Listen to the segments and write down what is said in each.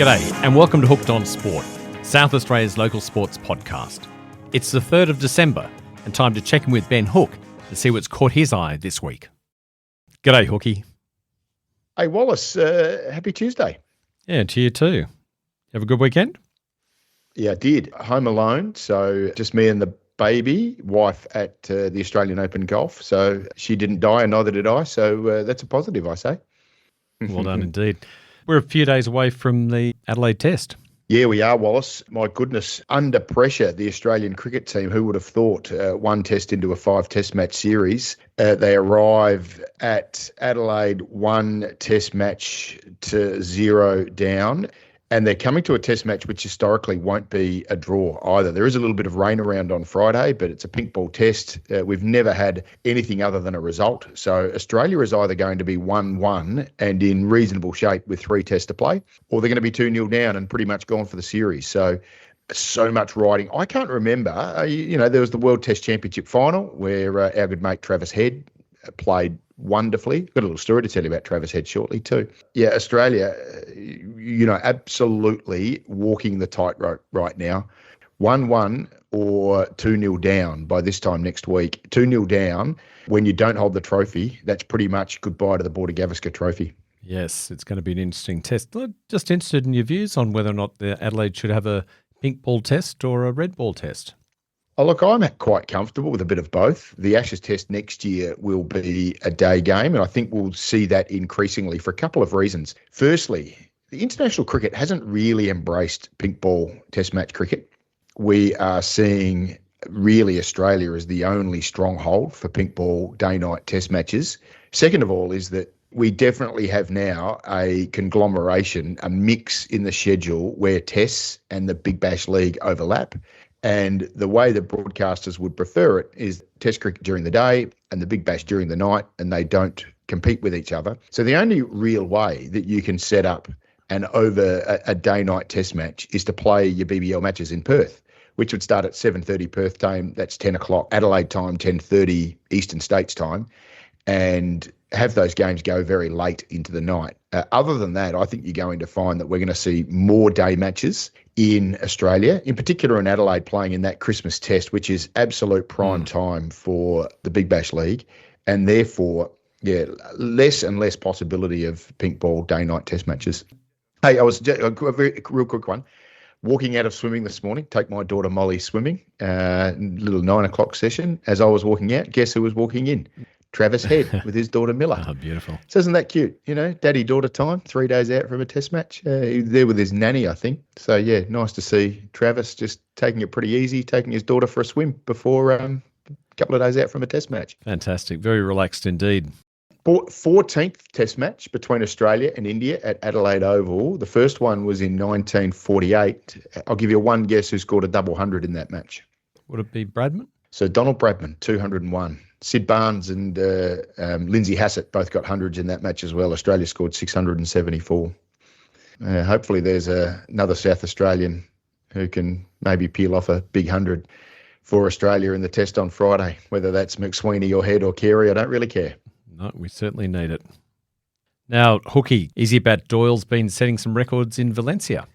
G'day and welcome to Hooked on Sport, South Australia's local sports podcast. It's the 3rd of December and time to check in with Ben Hook to see what's caught his eye this week. G'day, Hooky. Hey, Wallace, happy Tuesday. Yeah, to you too. Have a good weekend? Yeah, I did. Home alone, so just me and the baby, wife at the Australian Open Golf. So she didn't die and neither did I, so that's a positive, I say. Well done indeed. We're a few days away from the Adelaide Test. Yeah, we are, Wallace. My goodness, under pressure, the Australian cricket team, who would have thought one test into a 5-test match series, they arrive at Adelaide 1 test match to 0 down. And they're coming to a test match which historically won't be a draw either. There is a little bit of rain around on Friday, but it's a pink ball test. We've never had anything other than a result. So Australia is either going to be 1-1 and in reasonable shape with 3 tests to play, or they're going to be 2-0 down and pretty much gone for the series. So much riding. I can't remember, there was the World Test Championship final where our good mate Travis Head played wonderfully. Got a little story to tell you about Travis Head shortly too. Yeah, Australia, absolutely walking the tightrope right now. 1-1 or 2-0 down by this time next week. 2-0 down when you don't hold the trophy, that's pretty much goodbye to the Border Gavaskar trophy. Yes, it's going to be an interesting test. Just interested in your views on whether or not the Adelaide should have a pink ball test or a red ball test. Oh, look, I'm quite comfortable with a bit of both. The Ashes Test next year will be a day game, and I think we'll see that increasingly for a couple of reasons. Firstly, the international cricket hasn't really embraced pink ball test match cricket. We are seeing really Australia as the only stronghold for pink ball day-night test matches. Second of all is that we definitely have now a conglomeration, a mix in the schedule where tests and the Big Bash League overlap. And the way the broadcasters would prefer it is Test cricket during the day and the Big Bash during the night, and they don't compete with each other. So the only real way that you can set up an over a day-night Test match is to play your BBL matches in Perth, which would start at 7:30 Perth time. That's 10 o'clock Adelaide time, 10:30 Eastern States time, and have those games go very late into the night. Other than that, I think you're going to find that we're going to see more day matches in Australia, in particular in Adelaide, playing in that Christmas test, which is absolute prime time for the Big Bash League. And therefore, less and less possibility of pink ball day-night test matches. Hey, I was a real quick one. Walking out of swimming this morning, take my daughter Molly swimming, little 9 o'clock session. As I was walking out, guess who was walking in? Travis Head with his daughter Miller. Oh, beautiful. So isn't that cute? Daddy-daughter time, 3 days out from a test match. There with his nanny, I think. So, yeah, nice to see Travis just taking it pretty easy, taking his daughter for a swim before a couple of days out from a test match. Fantastic. Very relaxed indeed. 14th test match between Australia and India at Adelaide Oval. The first one was in 1948. I'll give you one guess who scored a double hundred in that match. Would it be Bradman? So Donald Bradman, 201. Sid Barnes and Lindsay Hassett both got hundreds in that match as well. Australia scored 674. Hopefully there's another South Australian who can maybe peel off a big 100 for Australia in the test on Friday. Whether that's McSweeney or Head or Carey, I don't really care. No, we certainly need it. Now, Hooky, Izzi Batt Doyle's been setting some records in Valencia.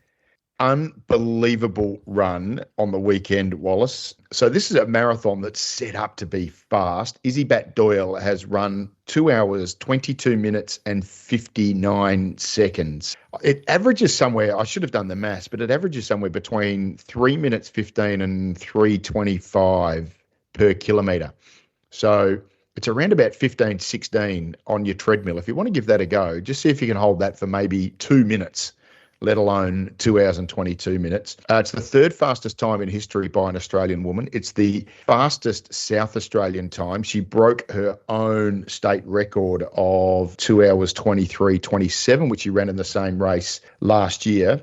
Unbelievable run on the weekend, Wallace. So this is a marathon that's set up to be fast. Izzi Batt Doyle has run 2 hours, 22 minutes and 59 seconds. It averages somewhere, I should have done the maths, but it averages somewhere between 3 minutes 15 and 3:25 per kilometre. So it's around about 15, 16 on your treadmill. If you want to give that a go, just see if you can hold that for maybe 2 minutes, let alone 2 hours and 22 minutes. It's the third fastest time in history by an Australian woman. It's the fastest South Australian time. She broke her own state record of 2 hours 23:27, which she ran in the same race last year.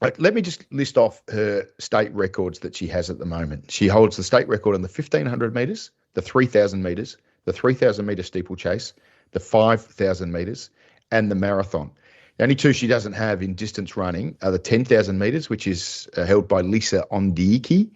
But let me just list off her state records that she has at the moment. She holds the state record on the 1,500 metres, the 3,000 metres, the 3,000 metre steeplechase, the 5,000 metres, and the marathon. The only two she doesn't have in distance running are the 10,000 metres, which is held by Lisa Ondieki,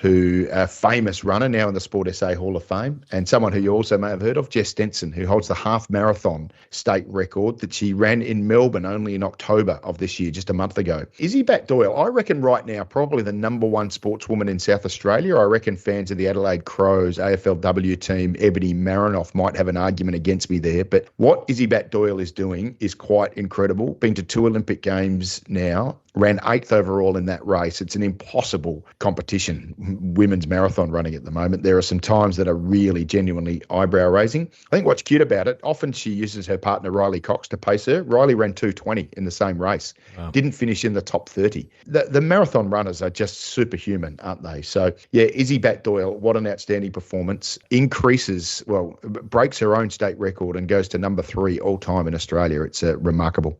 who a famous runner now in the Sport SA Hall of Fame, and someone who you also may have heard of, Jess Stenson, who holds the half marathon state record that she ran in Melbourne only in October of this year, just a month ago. Izzi Batt Doyle, I reckon right now, probably the number one sportswoman in South Australia. I reckon fans of the Adelaide Crows AFLW team, Ebony Marinoff, might have an argument against me there. But what Izzi Batt Doyle is doing is quite incredible. Been to 2 Olympic Games now, ran 8th overall in that race. It's an impossible competition, women's marathon running at the moment. There are some times that are really genuinely eyebrow raising. I think what's cute about it, often she uses her partner Riley Cox to pace her. Riley ran 2:20 in the same race. Wow. Didn't finish in the top 30. The marathon runners are just superhuman, aren't they? So yeah, Izzi Batt Doyle, what an outstanding performance. Breaks her own state record and goes to number 3 all time in Australia. It's remarkable.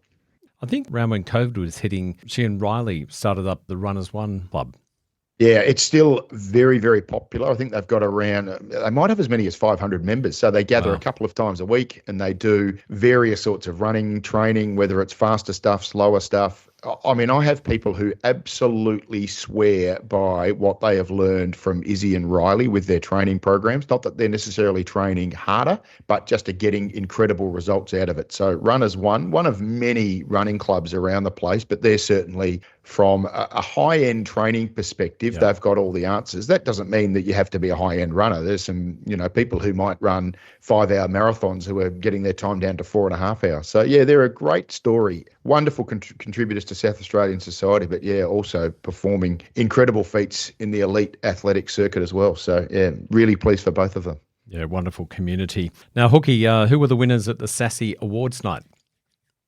I think around when COVID was hitting, she and Riley started up the Runners One Club. Yeah, it's still very, very popular. I think they've got around, they might have as many as 500 members. So they gather a couple of times a week and they do various sorts of running, training, whether it's faster stuff, slower stuff. I mean, I have people who absolutely swear by what they have learned from Izzi and Riley with their training programs. Not that they're necessarily training harder, but just getting incredible results out of it. So Runners one of many running clubs around the place, but they're certainly from a high-end training perspective, they've got all the answers. That doesn't mean that you have to be a high-end runner. There's some, people who might run 5-hour marathons who are getting their time down to 4.5 hours. So, yeah, they're a great story. Wonderful contributors to South Australian society, but, yeah, also performing incredible feats in the elite athletic circuit as well. So, yeah, really pleased for both of them. Yeah, wonderful community. Now, Hooky, who were the winners at the SASI Awards night?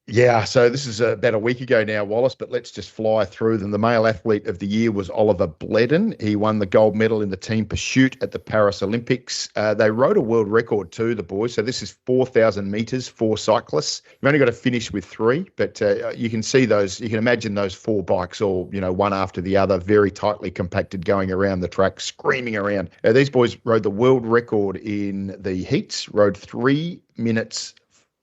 Yeah, so this is about a week ago now, Wallace, but let's just fly through them. The male athlete of the year was Oliver Bledon. He won the gold medal in the team pursuit at the Paralympics. They rode a world record too, the boys. So this is 4,000 metres, 4 cyclists. You've only got to finish with 3, but you can see those, you can imagine those 4 bikes all, one after the other, very tightly compacted, going around the track, screaming around. These boys rode the world record in the heats, rode 3 minutes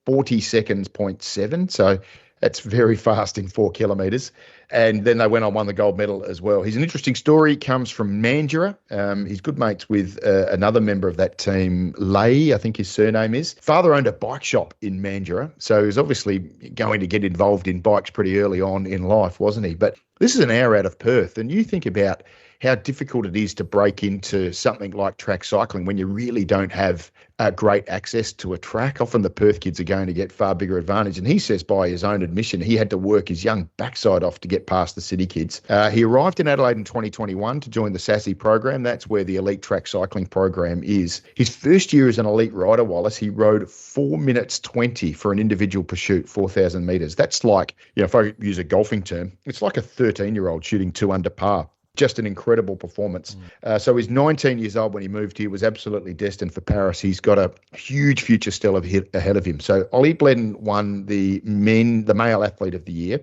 40 seconds, 0.7. So that's very fast in 4 kilometres. And then they went on, won the gold medal as well. He's an interesting story. He comes from Mandurah. He's good mates with another member of that team, Lay, I think his surname is. Father owned a bike shop in Mandurah. So he was obviously going to get involved in bikes pretty early on in life, wasn't he? But this is an hour out of Perth. And you think about how difficult it is to break into something like track cycling when you really don't have great access to a track. Often the Perth kids are going to get far bigger advantage. And he says by his own admission, he had to work his young backside off to get past the city kids. He arrived in Adelaide in 2021 to join the SASI program. That's where the elite track cycling program is. His first year as an elite rider, Wallace, he rode 4 minutes 20 for an individual pursuit, 4,000 metres. That's like, if I use a golfing term, it's like a 13-year-old shooting 2 under par. Just an incredible performance. So he's 19 years old when he moved here, was absolutely destined for Paris. He's got a huge future still ahead of him. So Ollie Bledon won the male athlete of the year.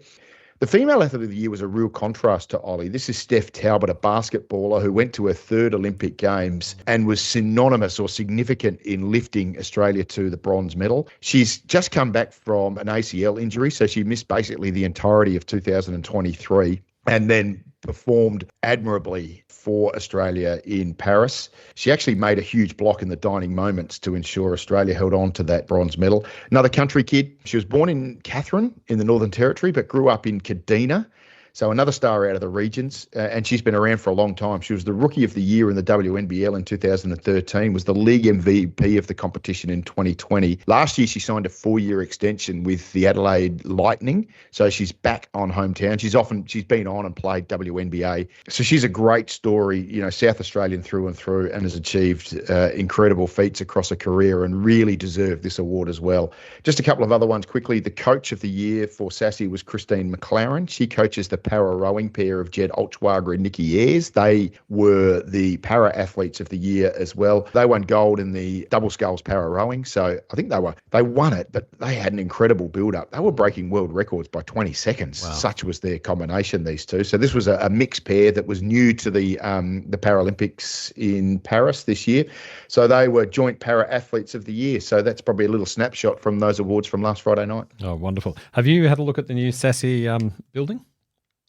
The female athlete of the year was a real contrast to Ollie. This is Steph Talbot, a basketballer who went to her 3rd Olympic Games and was synonymous or significant in lifting Australia to the bronze medal. She's just come back from an ACL injury, so she missed basically the entirety of 2023 and then performed admirably for Australia in Paris. She actually made a huge block in the dying moments to ensure Australia held on to that bronze medal. Another country kid. She was born in Katherine in the Northern Territory, but grew up in Kadina. So another star out of the regions, and she's been around for a long time. She was the Rookie of the Year in the WNBL in 2013, was the league MVP of the competition in 2020. Last year, she signed a 4-year extension with the Adelaide Lightning, so she's back on hometown. She's been on and played WNBA. So she's a great story, South Australian through and through, and has achieved incredible feats across her career and really deserved this award as well. Just a couple of other ones quickly. The Coach of the Year for SASI was Christine McLaren. She coaches the para rowing pair of Jed Olchwager and Nikki Ayres. They were the para athletes of the year as well. They won gold in the double sculls para rowing. So I think they won it, but they had an incredible build-up. They were breaking world records by 20 seconds. Wow. Such was their combination, these two. So this was a mixed pair that was new to the Paralympics in Paris this year. So they were joint para athletes of the year. So that's probably a little snapshot from those awards from last Friday night. Oh, wonderful. Have you had a look at the new SASI building?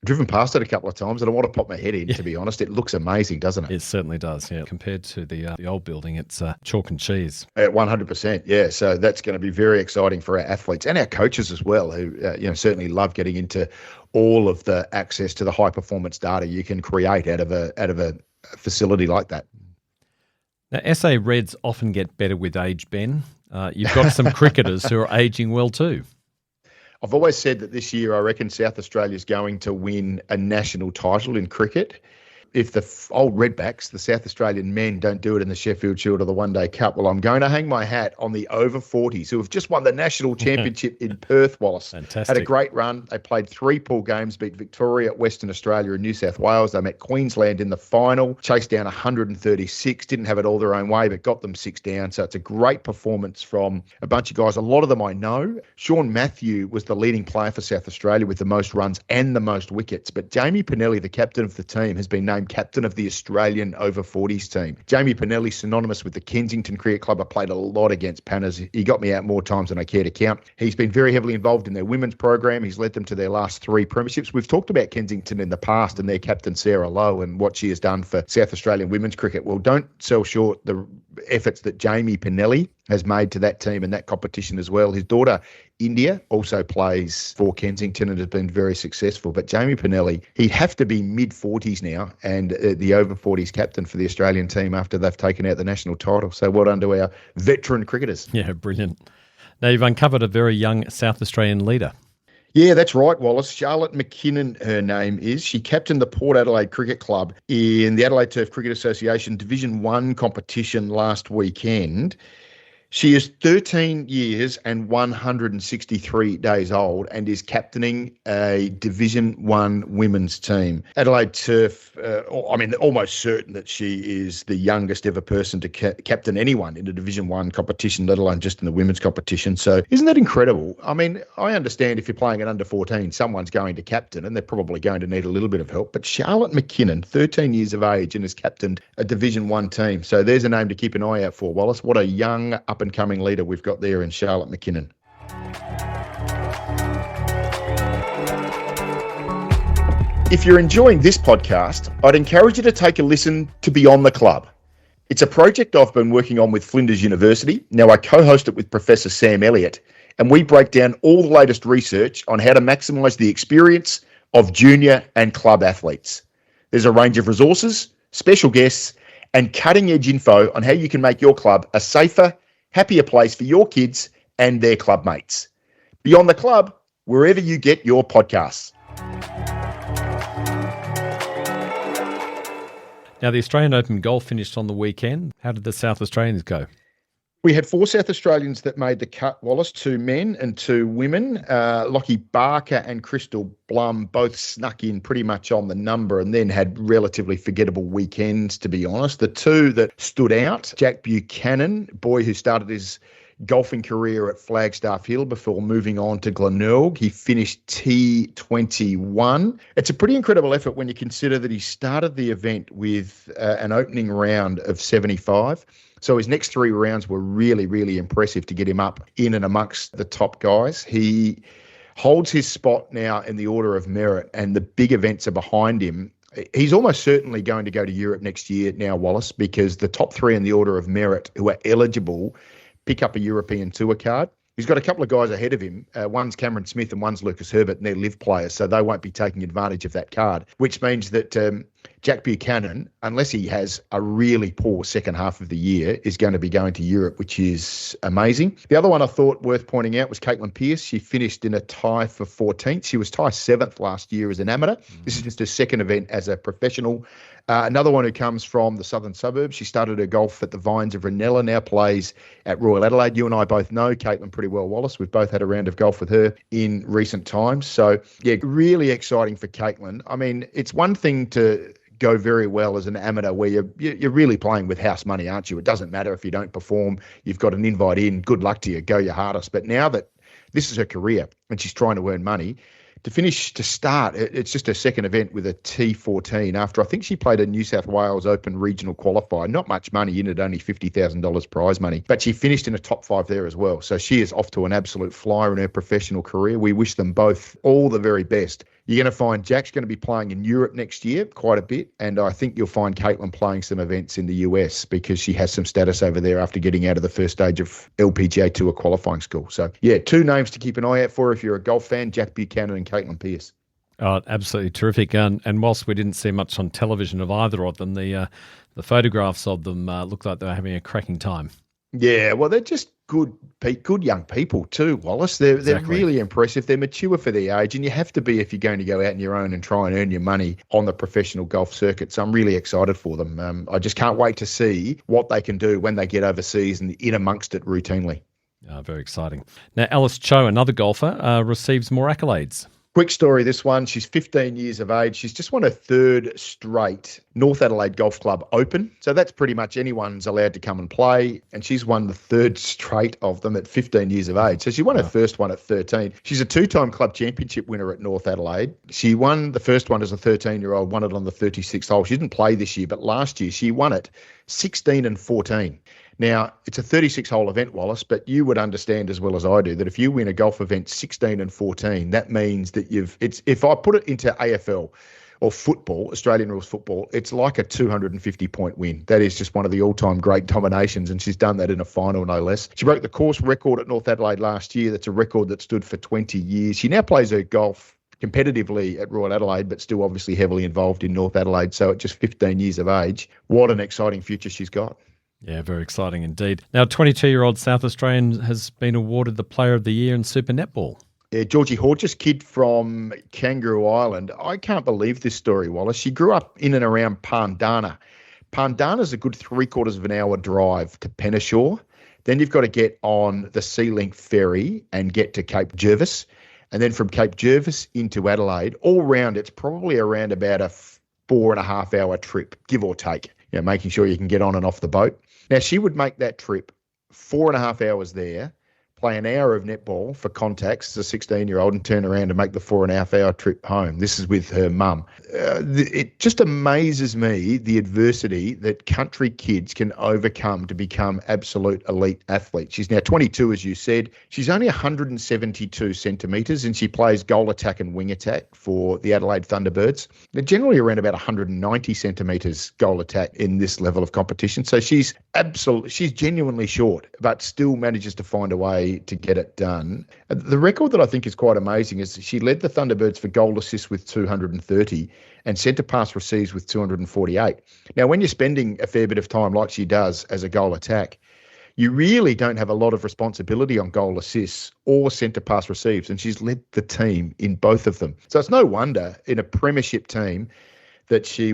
Driven past it a couple of times and I want to pop my head in, to be honest. It looks amazing, doesn't it? It certainly does, yeah. Compared to the old building, it's chalk and cheese. 100%, yeah. So that's going to be very exciting for our athletes and our coaches as well, who certainly love getting into all of the access to the high-performance data you can create out of a facility like that. Now, SA Reds often get better with age, Ben. You've got some cricketers who are ageing well too. I've always said that this year I reckon South Australia is going to win a national title in cricket. If the old Redbacks, the South Australian men, don't do it in the Sheffield Shield or the One Day Cup, well, I'm going to hang my hat on the over 40s who have just won the national championship in Perth, Wallace. Fantastic. Had a great run. They played 3 pool games, beat Victoria, Western Australia and New South Wales. They met Queensland in the final, chased down 136, didn't have it all their own way, but got them 6 down. So it's a great performance from a bunch of guys. A lot of them I know. Sean Matthew was the leading player for South Australia with the most runs and the most wickets. But Jamie Pinelli, the captain of the team, has been named captain of the Australian over 40s team. Jamie Pinelli, synonymous with the Kensington Cricket Club. I played a lot against Panners. He got me out more times than I care to count. He's been very heavily involved in their women's program. He's led them to their last 3 premierships. We've talked about Kensington in the past and their captain Sarah Lowe and what she has done for South Australian women's cricket. Well, don't sell short the efforts that Jamie Pinelli has made to that team and that competition as well. His daughter, India, also plays for Kensington and has been very successful. But Jamie Pinelli, he'd have to be mid-40s now and the over-40s captain for the Australian team after they've taken out the national title. So well done to our veteran cricketers. Yeah, brilliant. Now, you've uncovered a very young South Australian leader. Yeah, that's right, Wallace. Charlotte McKinnon, her name is. She captained the Port Adelaide Cricket Club in the Adelaide Turf Cricket Association Division 1 competition last weekend. She is 13 years and 163 days old and is captaining a Division 1 women's team. Adelaide Turf, almost certain that she is the youngest ever person to captain anyone in a Division 1 competition, let alone just in the women's competition. So isn't that incredible? I mean, I understand if you're playing at under 14, someone's going to captain and they're probably going to need a little bit of help. But Charlotte McKinnon, 13 years of age and has captained a Division 1 team. So there's a name to keep an eye out for, Wallace. What a young up-and-coming leader we've got there in Charlotte McKinnon. If you're enjoying this podcast, I'd encourage you to take a listen to Beyond the Club. It's a project I've been working on with Flinders University. Now I co-host it with Professor Sam Elliott, and we break down all the latest research on how to maximise the experience of junior and club athletes. There's a range of resources, special guests, and cutting-edge info on how you can make your club a safer, happier place for your kids and their club mates. Beyond the Club, wherever you get your podcasts. Now, the Australian Open Golf finished on the weekend. How did the South Australians go? We had 4 South Australians that made the cut, Wallace, 2 men and 2 women. Lockie Barker and Crystal Blum both snuck in pretty much on the number and then had relatively forgettable weekends, to be honest. The 2 that stood out, Jack Buchanan, boy who started his golfing career at Flagstaff Hill before moving on to Glenelg. He finished T21. It's a pretty incredible effort when you consider that he started the event with an opening round of 75. So his next 3 rounds were really, really impressive to get him up in and amongst the top guys. He holds his spot now in the order of merit and the big events are behind him. He's almost certainly going to go to Europe next year now, Wallace, because the top 3 in the order of merit who are eligible pick up a European Tour card. He's got a couple of guys ahead of him. One's Cameron Smith and one's Lucas Herbert, and they're live players, so they won't be taking advantage of that card, which means that Jack Buchanan, unless he has a really poor second half of the year, is going to be going to Europe, which is amazing. The other one I thought worth pointing out was Caitlin Pearce. She finished in a tie for 14th. She was tie 7th last year as an amateur. This is just her second event as a professional. Another one who comes from the southern suburbs. She started her golf at the Vines of Ranella, now plays at Royal Adelaide. You and I both know Caitlin pretty well, Wallace. We've both had a round of golf with her in recent times. So, yeah, really exciting for Caitlin. I mean, it's one thing to go very well as an amateur where you're really playing with house money, aren't you? It doesn't matter if you don't perform. You've got an invite in. Good luck to you. Go your hardest. But now that this is her career and she's trying to earn money, to start, it's just her second event with a T14 after I think she played a New South Wales Open regional qualifier. Not much money in it, only $50,000 prize money. But she finished in a top 5 there as well. So she is off to an absolute flyer in her professional career. We wish them both all the very best. You're going to find Jack's going to be playing in Europe next year quite a bit. And I think you'll find Caitlin playing some events in the US because she has some status over there after getting out of the first stage of LPGA Tour qualifying school. So, yeah, 2 names to keep an eye out for if you're a golf fan, Jack Buchanan and Caitlin Pearce. Oh, absolutely terrific. And whilst we didn't see much on television of either of them, the photographs of them looked like they were having a cracking time. Yeah, well, they're just good young people too, Wallace. They're really impressive. They're mature for their age, and you have to be if you're going to go out on your own and try and earn your money on the professional golf circuit. So I'm really excited for them. I just can't wait to see what they can do when they get overseas and in amongst it routinely. Very exciting. Now, Alice Cho, another golfer, receives more accolades. Quick story, this one. She's 15 years of age. She's just won her 3rd straight North Adelaide Golf Club Open. So that's pretty much anyone's allowed to come and play. And she's won the 3rd straight of them at 15 years of age. So she won her first one at 13. She's a 2-time club championship winner at North Adelaide. She won the first one as a 13-year-old, won it on the 36th hole. She didn't play this year, but last year she won it 16 and 14. Now, it's a 36-hole event, Wallace, but you would understand as well as I do that if you win a golf event 16 and 14, that means that if I put it into AFL or football, Australian rules football, it's like a 250-point win. That is just one of the all-time great dominations, and she's done that in a final, no less. She broke the course record at North Adelaide last year. That's a record that stood for 20 years. She now plays her golf competitively at Royal Adelaide, but still obviously heavily involved in North Adelaide. So at just 15 years of age, what an exciting future she's got. Yeah, very exciting indeed. Now, 22-year-old South Australian has been awarded the Player of the Year in Super Netball. Yeah, Georgie Horjus, kid from Kangaroo Island. I can't believe this story, Wallace. She grew up in and around Pandana. Pandana's a good 3/4 of an hour drive to Penneshaw. Then you've got to get on the Sea Link ferry and get to Cape Jervis. And then from Cape Jervis into Adelaide, all round, it's probably around about a 4.5-hour trip, give or take, making sure you can get on and off the boat. Now, she would make that trip 4.5 hours there, play an hour of netball for contacts as a 16-year-old and turn around and make the 4.5-hour trip home. This is with her mum. It just amazes me the adversity that country kids can overcome to become absolute elite athletes. She's now 22, as you said. She's only 172 centimetres and she plays goal attack and wing attack for the Adelaide Thunderbirds. They're generally around about 190 centimetres goal attack in this level of competition. So she's genuinely short, but still manages to find a way to get it done. The record that I think is quite amazing is she led the Thunderbirds for goal assists with 230 and centre pass receives with 248. Now, when you're spending a fair bit of time like she does as a goal attack, you really don't have a lot of responsibility on goal assists or centre pass receives, and she's led the team in both of them. So it's no wonder in a premiership team that she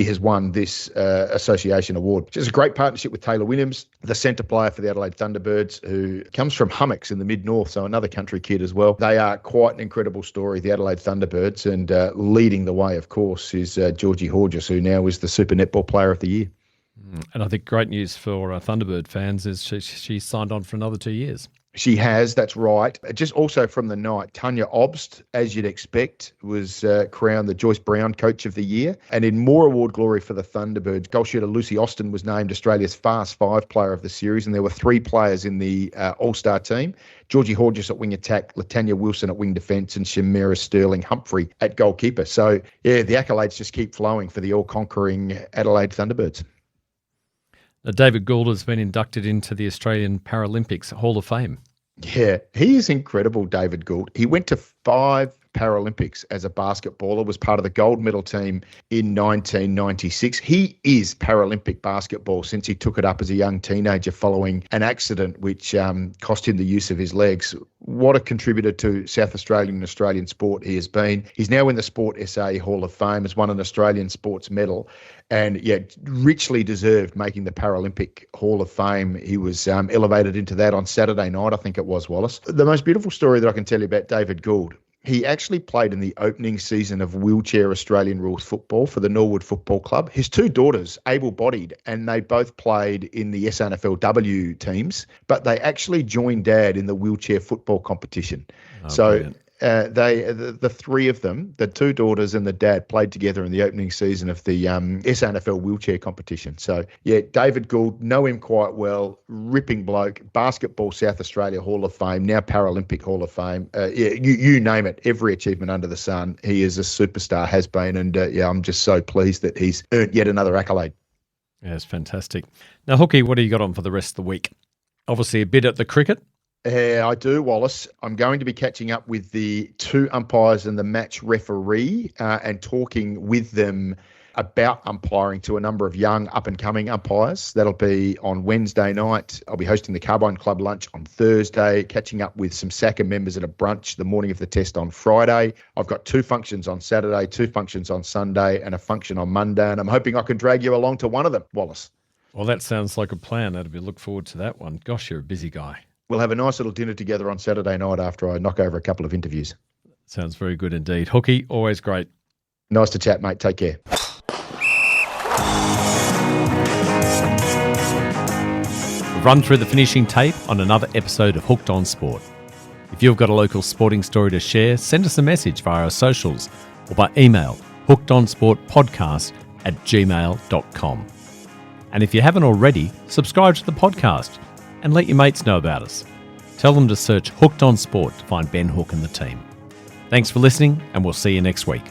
has won this association award. She has a great partnership with Taylor Williams, the centre player for the Adelaide Thunderbirds, who comes from Hummocks in the mid-north, so another country kid as well. They are quite an incredible story, the Adelaide Thunderbirds, and leading the way, of course, is Georgie Horjus, who now is the Super Netball Player of the Year. And I think great news for Thunderbird fans is she signed on for another 2 years. She has, that's right. Just also from the night, Tanya Obst, as you'd expect, was crowned the Joyce Brown Coach of the Year. And in more award glory for the Thunderbirds, goal shooter Lucy Austin was named Australia's Fast Five Player of the Series, and there were 3 players in the All-Star team. Georgie Horjus at wing attack, Latanya Wilson at wing defence, and Shamira Sterling Humphrey at goalkeeper. So, yeah, the accolades just keep flowing for the all-conquering Adelaide Thunderbirds. David Gould has been inducted into the Australian Paralympics Hall of Fame. Yeah, he is incredible, David Gould. He went to 5 Paralympics as a basketballer, was part of the gold medal team in 1996. He is Paralympic basketball since he took it up as a young teenager following an accident which cost him the use of his legs. What a contributor to South Australian and Australian sport he has been. He's now in the Sport SA Hall of Fame, has won an Australian sports medal, and richly deserved making the Paralympic Hall of Fame. He was elevated into that on Saturday night, I think it was, Wallace. The most beautiful story that I can tell you about David Gould, he actually played in the opening season of wheelchair Australian rules football for the Norwood Football Club. His two daughters, able-bodied, and they both played in the SNFLW teams, but they actually joined Dad in the wheelchair football competition. Brilliant. The three of them, the two daughters and the dad, played together in the opening season of the SNFL wheelchair competition. So, David Gould, know him quite well, ripping bloke, Basketball South Australia Hall of Fame, now Paralympic Hall of Fame. You name it, every achievement under the sun. He is a superstar, has been, and I'm just so pleased that he's earned yet another accolade. Yeah, it's fantastic. Now, Hooky, what do you got on for the rest of the week? Obviously a bit at the cricket. I do, Wallace. I'm going to be catching up with the two umpires and the match referee and talking with them about umpiring to a number of young up-and-coming umpires. That'll be on Wednesday night. I'll be hosting the Carbine Club lunch on Thursday, catching up with some SACA members at a brunch the morning of the test on Friday. I've got two functions on Saturday, two functions on Sunday, and a function on Monday, and I'm hoping I can drag you along to one of them, Wallace. Well, that sounds like a plan. Look forward to that one. Gosh, you're a busy guy. We'll have a nice little dinner together on Saturday night after I knock over a couple of interviews. Sounds very good indeed. Hooky, always great. Nice to chat, mate. Take care. We've run through the finishing tape on another episode of Hooked on Sport. If you've got a local sporting story to share, send us a message via our socials or by email, hookedonsportpodcast@gmail.com. And if you haven't already, subscribe to the podcast and let your mates know about us. Tell them to search Hooked on Sport to find Ben Hook and the team. Thanks for listening, and we'll see you next week.